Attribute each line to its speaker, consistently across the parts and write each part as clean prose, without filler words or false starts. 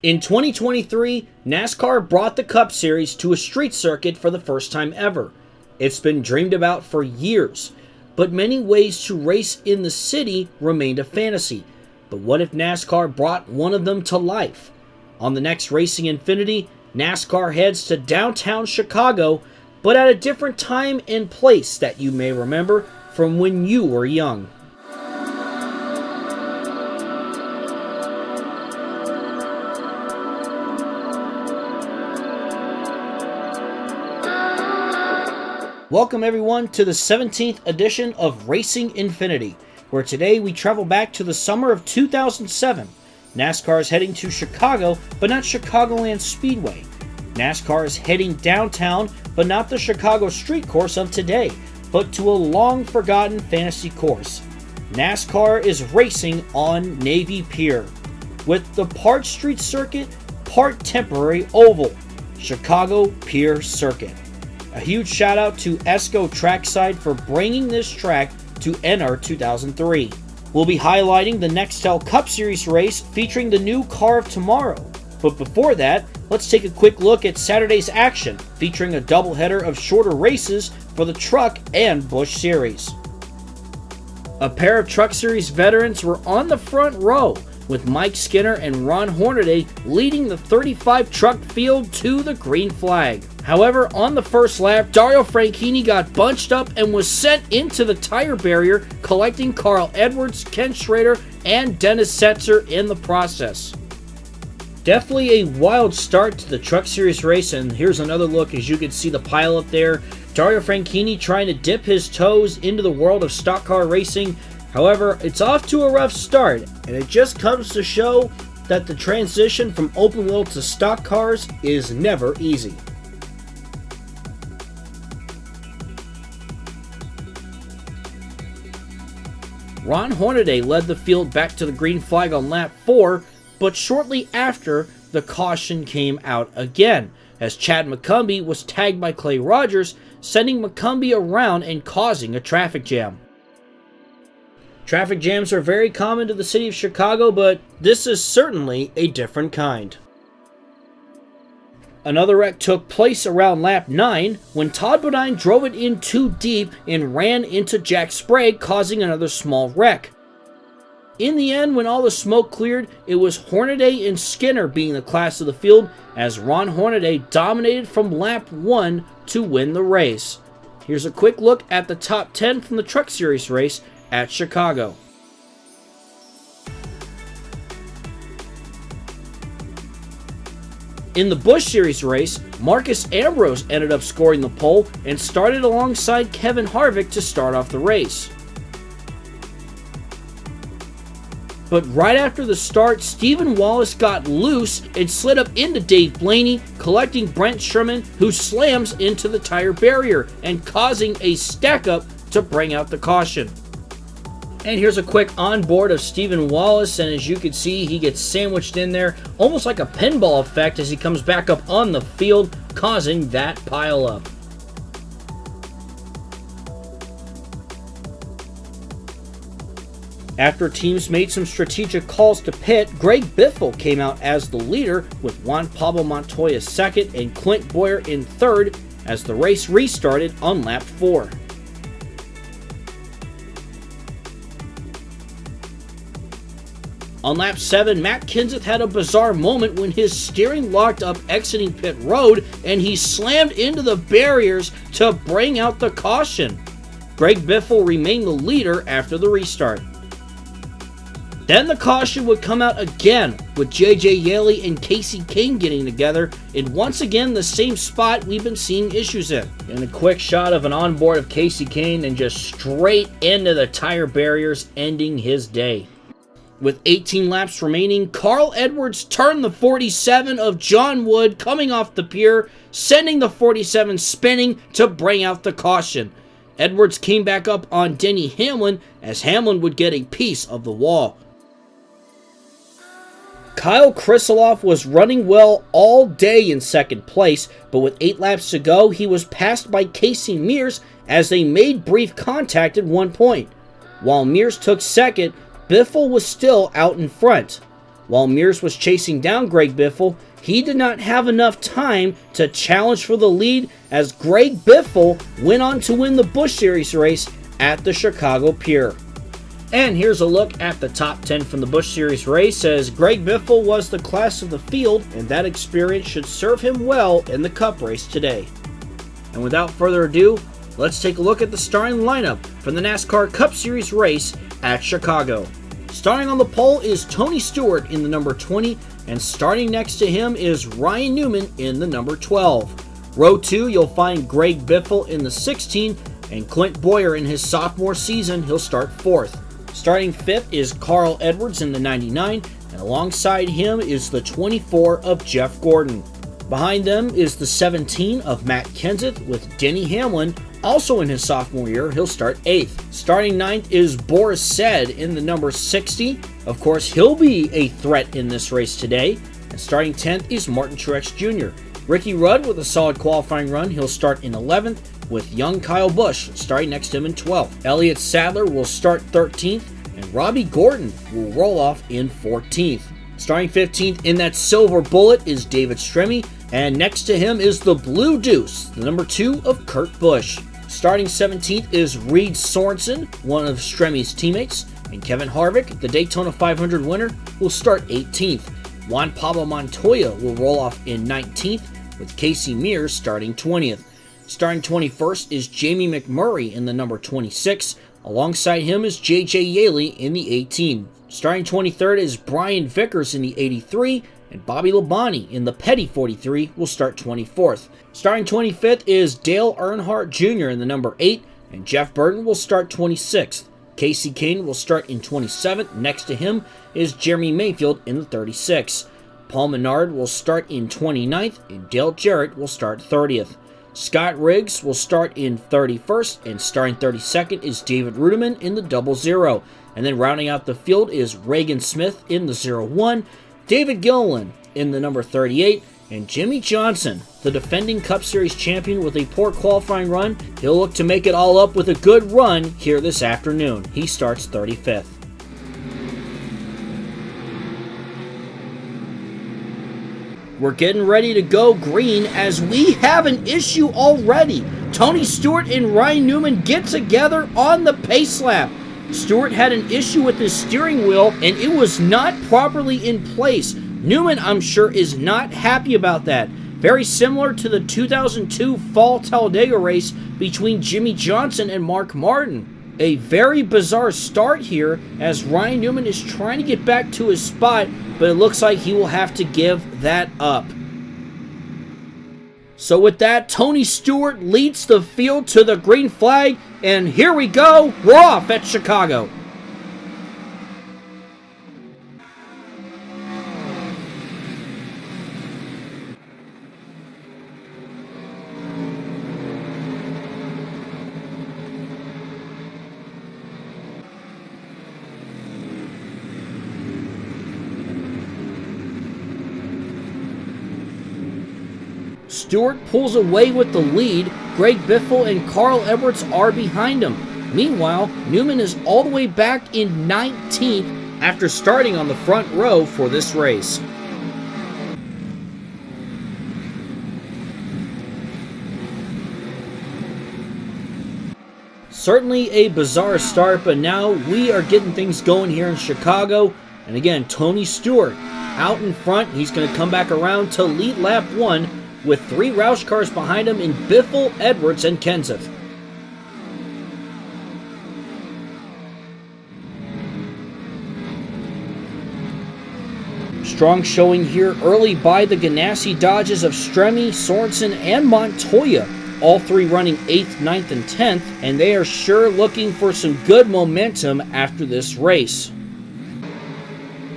Speaker 1: In 2023, NASCAR brought the Cup Series to a street circuit for the first time ever. It's been dreamed about for years, but many ways to race in the city remained a fantasy. But what if NASCAR brought one of them to life? On the next Racing Infinity, NASCAR heads to downtown Chicago, but at a different time and place that you may remember from when you were young. Welcome everyone to the 17th edition of Racing Infinity, where today we travel back to the summer of 2007. NASCAR is heading to Chicago, but not Chicagoland Speedway. NASCAR is heading downtown, but not the Chicago street course of today, but to a long-forgotten fantasy course. NASCAR is racing on Navy Pier, with the part street circuit, part temporary oval, Chicago Pier Circuit. A huge shout out to ESCO Trackside for bringing this track to NR 2003. We'll be highlighting the Nextel Cup Series race featuring the new car of tomorrow. But before that, let's take a quick look at Saturday's action, featuring a doubleheader of shorter races for the Truck and Busch Series. A pair of Truck Series veterans were on the front row, with Mike Skinner and Ron Hornaday leading the 35 truck field to the green flag. However, on the first lap, Dario Franchitti got bunched up and was sent into the tire barrier, collecting Carl Edwards, Ken Schrader, and Dennis Setzer in the process. Definitely a wild start to the Truck Series race, and here's another look as you can see the pile up there. Dario Franchitti trying to dip his toes into the world of stock car racing. However, it's off to a rough start, and it just comes to show that the transition from open wheel to stock cars is never easy. Ron Hornaday led the field back to the green flag on lap 4, but shortly after, the caution came out again, as Chad McCumbee was tagged by Clay Rogers, sending McCumbee around and causing a traffic jam. Traffic jams are very common to the city of Chicago, but this is certainly a different kind. Another wreck took place around lap 9 when Todd Bodine drove it in too deep and ran into Jack Sprague, causing another small wreck. In the end, when all the smoke cleared, it was Hornaday and Skinner being the class of the field, as Ron Hornaday dominated from lap 1 to win the race. Here's a quick look at the top 10 from the Truck Series race at Chicago. In the Busch Series race, Marcus Ambrose ended up scoring the pole and started alongside Kevin Harvick to start off the race. But right after the start, Stephen Wallace got loose and slid up into Dave Blaney, collecting Brent Sherman, who slams into the tire barrier and causing a stack up to bring out the caution. And here's a quick onboard of Stephen Wallace, and as you can see, he gets sandwiched in there, almost like a pinball effect as he comes back up on the field, causing that pile up. After teams made some strategic calls to pit, Greg Biffle came out as the leader, with Juan Pablo Montoya second and Clint Boyer in third as the race restarted on lap 4. On lap 7, Matt Kenseth had a bizarre moment when his steering locked up exiting pit road and he slammed into the barriers to bring out the caution. Greg Biffle remained the leader after the restart. Then the caution would come out again, with JJ Yeley and Casey Kane getting together in once again the same spot we've been seeing issues in. And a quick shot of an onboard of Casey Kane and just straight into the tire barriers, ending his day. With 18 laps remaining, Carl Edwards turned the 47 of John Wood coming off the pier, sending the 47 spinning to bring out the caution. Edwards came back up on Denny Hamlin as Hamlin would get a piece of the wall. Kyle Krisiloff was running well all day in second place, but with 8 laps to go, he was passed by Casey Mears as they made brief contact at one point. While Mears took second, Biffle was still out in front. While Mears was chasing down Greg Biffle, he did not have enough time to challenge for the lead as Greg Biffle went on to win the Busch Series race at the Chicago Pier. And here's a look at the top 10 from the Busch Series race, as Greg Biffle was the class of the field, and that experience should serve him well in the Cup race today. And without further ado, let's take a look at the starting lineup for the NASCAR Cup Series race at Chicago. Starting on the pole is Tony Stewart in the number 20, and starting next to him is Ryan Newman in the number 12. Row 2, you'll find Greg Biffle in the 16, and Clint Boyer in his sophomore season, he'll start 4th. Starting 5th is Carl Edwards in the 99, and alongside him is the 24 of Jeff Gordon. Behind them is the 17 of Matt Kenseth, with Denny Hamlin also in his sophomore year, he'll start 8th. Starting 9th is Boris Said in the number 60. Of course, he'll be a threat in this race today. And starting 10th is Martin Truex Jr. Ricky Rudd with a solid qualifying run, he'll start in 11th, with young Kyle Busch starting next to him in 12th. Elliott Sadler will start 13th, and Robbie Gordon will roll off in 14th. Starting 15th in that silver bullet is David Stremme, and next to him is the Blue Deuce, the number 2 of Kurt Busch. Starting 17th is Reed Sorensen, one of Stremme's teammates, and Kevin Harvick, the Daytona 500 winner, will start 18th. Juan Pablo Montoya will roll off in 19th, with Casey Mears starting 20th. Starting 21st is Jamie McMurray in the number 26. Alongside him is J.J. Yaley in the 18. Starting 23rd is Brian Vickers in the 83, and Bobby Labonte in the Petty 43 will start 24th. Starting 25th is Dale Earnhardt Jr. in the number 8, and Jeff Burton will start 26th. Casey Kane will start in 27th. Next to him is Jeremy Mayfield in the 36. Paul Menard will start in 29th, and Dale Jarrett will start 30th. Scott Riggs will start in 31st, and starting 32nd is David Rudiman in the 00. And then rounding out the field is Reagan Smith in the 01, David Gilliland in the number 38, and Jimmy Johnson, the defending Cup Series champion with a poor qualifying run. He'll look to make it all up with a good run here this afternoon. He starts 35th. We're getting ready to go green as we have an issue already. Tony Stewart and Ryan Newman get together on the pace lap. Stewart had an issue with his steering wheel and it was not properly in place. Newman, I'm sure, is not happy about that. Very similar to the 2002 Fall Talladega race between Jimmy Johnson and Mark Martin. A very bizarre start here as Ryan Newman is trying to get back to his spot, but it looks like he will have to give that up. So with that, Tony Stewart leads the field to the green flag, and here we go, we're off at Chicago. Stewart pulls away with the lead. Greg Biffle and Carl Edwards are behind him. Meanwhile, Newman is all the way back in 19th after starting on the front row for this race. Certainly a bizarre start, but now we are getting things going here in Chicago. And again, Tony Stewart out in front. He's going to come back around to lead lap 1 with 3 Roush cars behind him in Biffle, Edwards, and Kenseth. Strong showing here early by the Ganassi Dodges of Stremme, Sorensen, and Montoya. All 3 running 8th, 9th, and 10th, and they are sure looking for some good momentum after this race.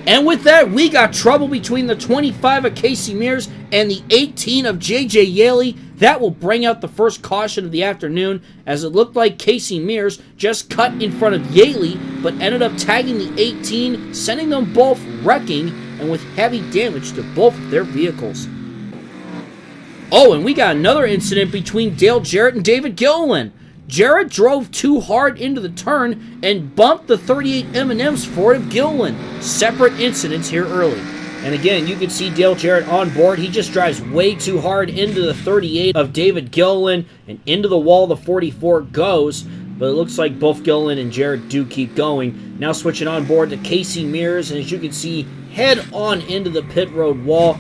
Speaker 1: And with that, we got trouble between the 25 of Casey Mears and the 18 of J.J. Yaley. That will bring out the first caution of the afternoon, as it looked like Casey Mears just cut in front of Yaley, but ended up tagging the 18, sending them both wrecking and with heavy damage to both of their vehicles. Oh, and we got another incident between Dale Jarrett and David Gilliland. Jarrett drove too hard into the turn and bumped the 38 M&M's Ford of Gilliland. Separate incidents here early. And again, you can see Dale Jarrett on board. He just drives way too hard into the 38 of David Gilliland, and into the wall the 44 goes. But it looks like both Gilliland and Jarrett do keep going. Now switching on board to Casey Mears, and as you can see, head on into the pit road wall,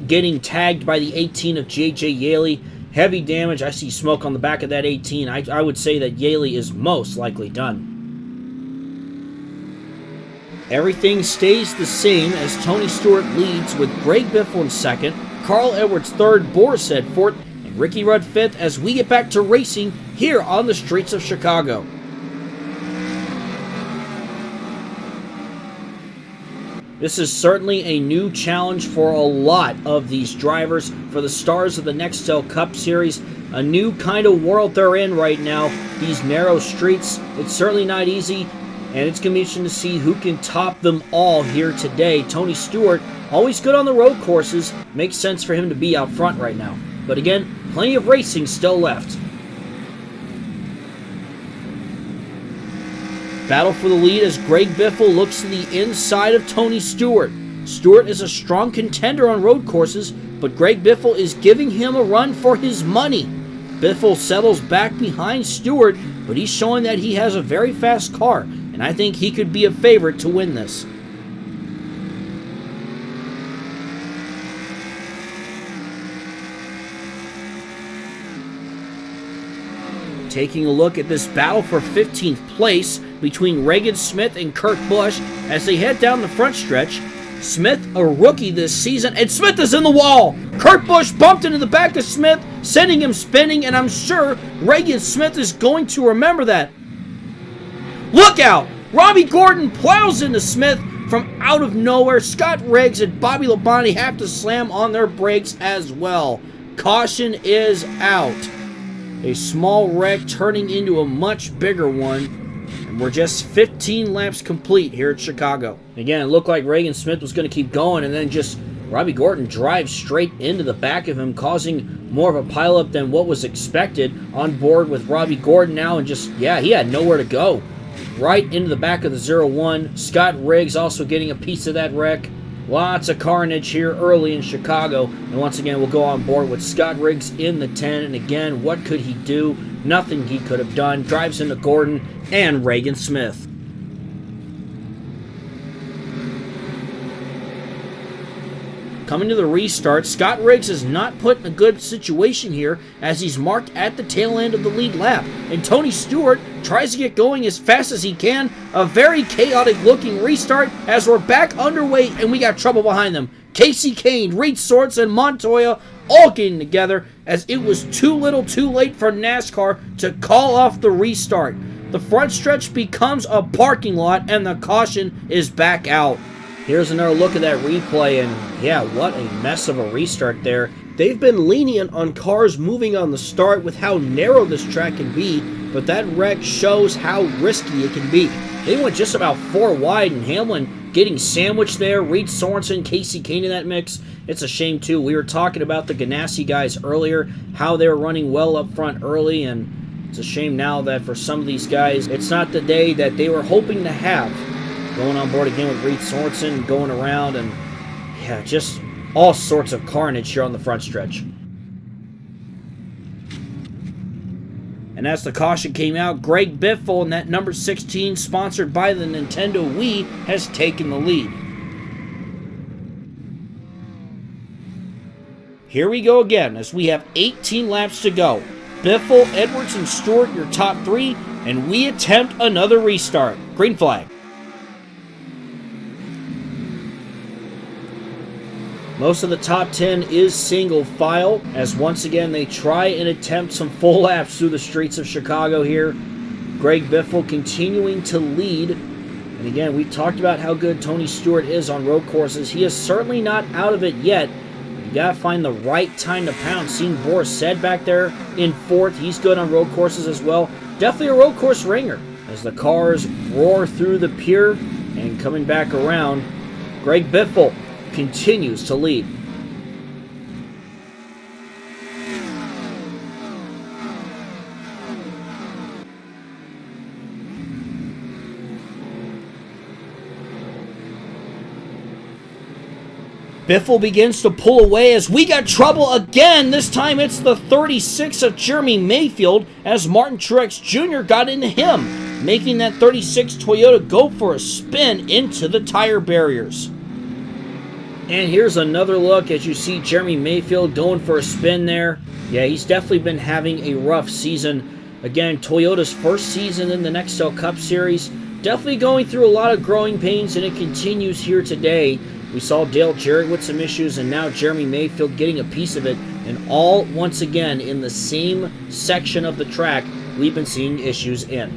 Speaker 1: getting tagged by the 18 of J.J. Yaley. Heavy damage. I see smoke on the back of that 18. I would say that Yaley is most likely done. Everything stays the same as Tony Stewart leads with Greg Biffle in second, Carl Edwards third, Borised fourth, and Ricky Rudd fifth as we get back to racing here on the streets of Chicago. This is certainly a new challenge for a lot of these drivers, for the stars of the Nextel Cup Series. A new kind of world they're in right now, these narrow streets. It's certainly not easy, and it's going to be interesting to see who can top them all here today. Tony Stewart, always good on the road courses. Makes sense for him to be out front right now. But again, plenty of racing still left. Battle for the lead as Greg Biffle looks to the inside of Tony Stewart. Stewart is a strong contender on road courses, but Greg Biffle is giving him a run for his money. Biffle settles back behind Stewart, but he's showing that he has a very fast car, and I think he could be a favorite to win this. Taking a look at this battle for 15th place between Reagan Smith and Kurt Busch as they head down the front stretch. Smith, a rookie this season, and Smith is in the wall! Kurt Busch bumped into the back of Smith, sending him spinning, and I'm sure Reagan Smith is going to remember that. Look out! Robbie Gordon plows into Smith from out of nowhere. Scott Riggs and Bobby Labonte have to slam on their brakes as well. Caution is out. A small wreck turning into a much bigger one. And we're just 15 laps complete here at Chicago. Again, it looked like Reagan Smith was going to keep going, and then just Robbie Gordon drives straight into the back of him, causing more of a pileup than what was expected. On board with Robbie Gordon now, and just, yeah, he had nowhere to go. Right into the back of the 0-1. Scott Riggs also getting a piece of that wreck. Lots of carnage here early in Chicago. And once again, we'll go on board with Scott Riggs in the 10. And again, what could he do? Nothing he could have done. Drives into Gordon and Reagan Smith. Coming to the restart, Scott Riggs is not put in a good situation here as he's marked at the tail end of the lead lap. And Tony Stewart tries to get going as fast as he can. A very chaotic looking restart as we're back underway and we got trouble behind them. Casey Kane, Reed Sorts, and Montoya all getting together as it was too little too late for NASCAR to call off the restart. The front stretch becomes a parking lot and the caution is back out. Here's another look at that replay, and yeah, what a mess of a restart there. They've been lenient on cars moving on the start with how narrow this track can be, but that wreck shows how risky it can be. They went just about 4 wide, and Hamlin getting sandwiched there. Reed Sorensen, Casey Kane in that mix. It's a shame, too. We were talking about the Ganassi guys earlier, how they were running well up front early, and it's a shame now that for some of these guys, it's not the day that they were hoping to have. Going on board again with Reed Sorensen, going around, and yeah, just all sorts of carnage here on the front stretch. And as the caution came out, Greg Biffle in that number 16, sponsored by the Nintendo Wii, has taken the lead. Here we go again as we have 18 laps to go. Biffle, Edwards, and Stewart your top 3, and we attempt another restart. Green flag. Most of the top 10 is single file, as once again they try and attempt some full laps through the streets of Chicago here. Greg Biffle continuing to lead. And again, we talked about how good Tony Stewart is on road courses. He is certainly not out of it yet. You gotta find the right time to pound. Seeing Borised back there in 4th. He's good on road courses as well. Definitely a road course ringer. As the cars roar through the pier and coming back around, Greg Biffle continues to lead. Biffle begins to pull away as we got trouble again. This time it's the 36 of Jeremy Mayfield as Martin Truex Jr. got into him, making that 36 Toyota go for a spin into the tire barriers. And here's another look as you see Jeremy Mayfield going for a spin there. Yeah, he's definitely been having a rough season. Again, Toyota's first season in the Nextel Cup Series. Definitely going through a lot of growing pains, and it continues here today. We saw Dale Jarrett with some issues, and now Jeremy Mayfield getting a piece of it. And all, once again, in the same section of the track we've been seeing issues in.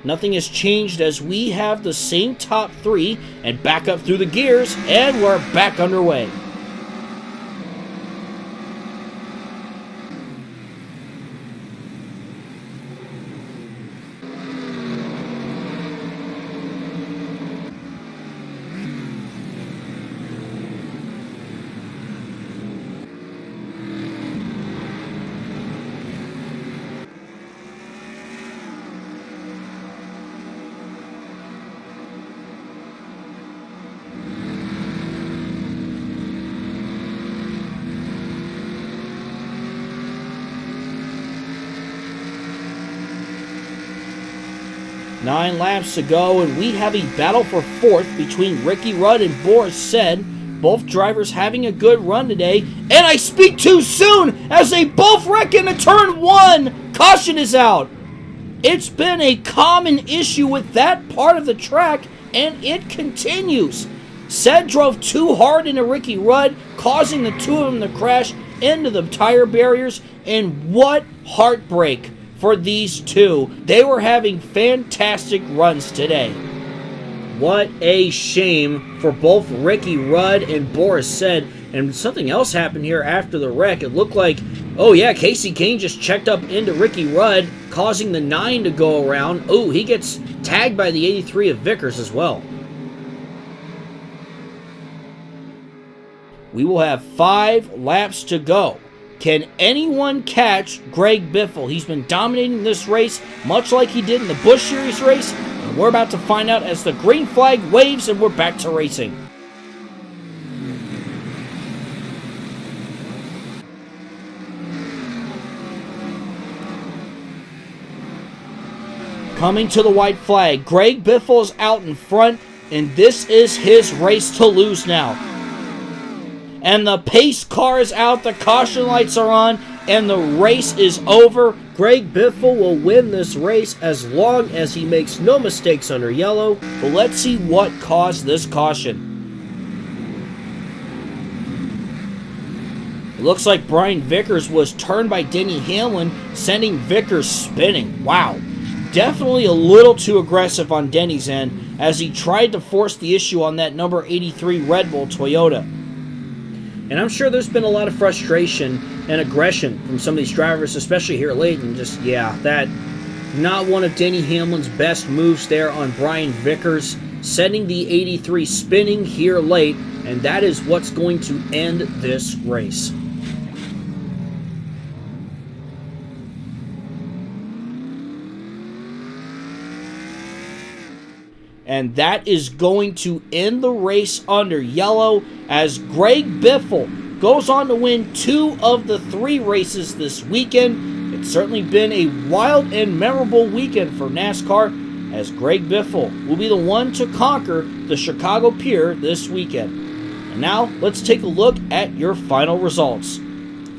Speaker 1: Nothing has changed as we have the same top three and back up through the gears, and we're back underway. Nine laps to go, and we have a battle for fourth between Ricky Rudd and Boris Said. Both drivers having a good run today, and I speak too soon as they both wreck into turn one. Caution is out. It's been a common issue with that part of the track, and it continues. Said drove too hard into Ricky Rudd, causing the two of them to crash into the tire barriers, and what heartbreak for these two. They were having fantastic runs today. What a shame for both Ricky Rudd and Boris Said. And something else happened here after the wreck. It looked like, oh yeah, Casey Kane just checked up into Ricky Rudd, causing the 9 to go around. Oh, he gets tagged by the 83 of Vickers as well. We will have 5 laps to go. Can anyone catch Greg Biffle? He's been dominating this race, much like he did in the Busch Series race, and we're about to find out as the green flag waves and we're back to racing. Coming to the white flag, Greg Biffle is out in front, and this is his race to lose now. And the pace car is out, the caution lights are on, and the race is over. Greg Biffle will win this race as long as he makes no mistakes under yellow. But let's see what caused this caution. It looks like Brian Vickers was turned by Denny Hamlin, sending Vickers spinning. Wow. Definitely a little too aggressive on Denny's end as he tried to force the issue on that number 83 Red Bull Toyota. And I'm sure there's been a lot of frustration and aggression from some of these drivers, especially here late. And just, yeah, that not one of Denny Hamlin's best moves there on Brian Vickers, sending the 83 spinning here late, and that is what's going to end this race. And that is going to end the race under yellow as Greg Biffle goes on to win 2 of the 3 races this weekend. It's certainly been a wild and memorable weekend for NASCAR as Greg Biffle will be the one to conquer the Chicago Pier this weekend. And now let's take a look at your final results.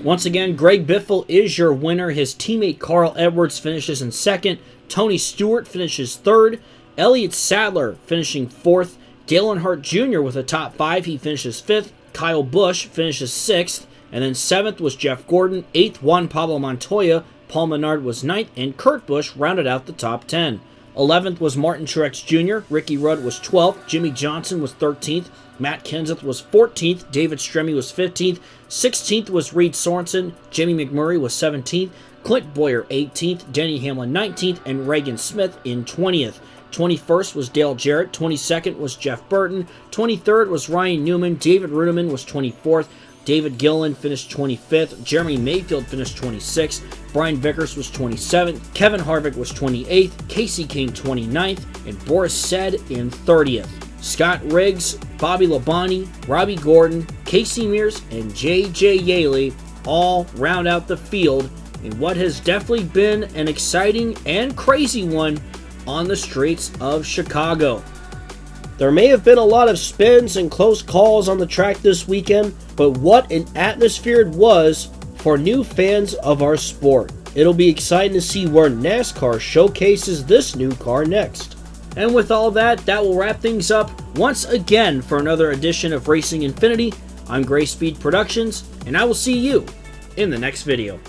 Speaker 1: Once again, Greg Biffle is your winner. His teammate Carl Edwards finishes in second. Tony Stewart finishes third. Elliott Sadler finishing 4th. Dale Earnhardt Jr. with a top 5. He finishes 5th. Kyle Busch finishes 6th. And then 7th was Jeff Gordon. 8th, Juan Pablo Montoya. Paul Menard was 9th. And Kurt Busch rounded out the top 10. 11th was Martin Truex Jr. Ricky Rudd was 12th. Jimmy Johnson was 13th. Matt Kenseth was 14th. David Stremme was 15th. 16th was Reed Sorensen. Jimmy McMurray was 17th. Clint Boyer 18th. Denny Hamlin 19th. And Reagan Smith in 20th. 21st was Dale Jarrett. 22nd was Jeff Burton. 23rd was Ryan Newman. David Rudiman was 24th. David Gillen finished 25th. Jeremy Mayfield finished 26th. Brian Vickers was 27th, Kevin Harvick was 28th, Casey King 29th, and Boris Said in 30th. Scott Riggs, Bobby Labonte, Robbie Gordon, Casey Mears, and J.J. Yaley all round out the field in what has definitely been an exciting and crazy one on the streets of Chicago.
Speaker 2: There may have been a lot of spins and close calls on the track this weekend, but what an atmosphere it was for new fans of our sport. It'll be exciting to see where NASCAR showcases this new car next.
Speaker 1: And with all that, that will wrap things up once again for another edition of Racing Infinity. I'm Gray Speed Productions, and I will see you in the next video.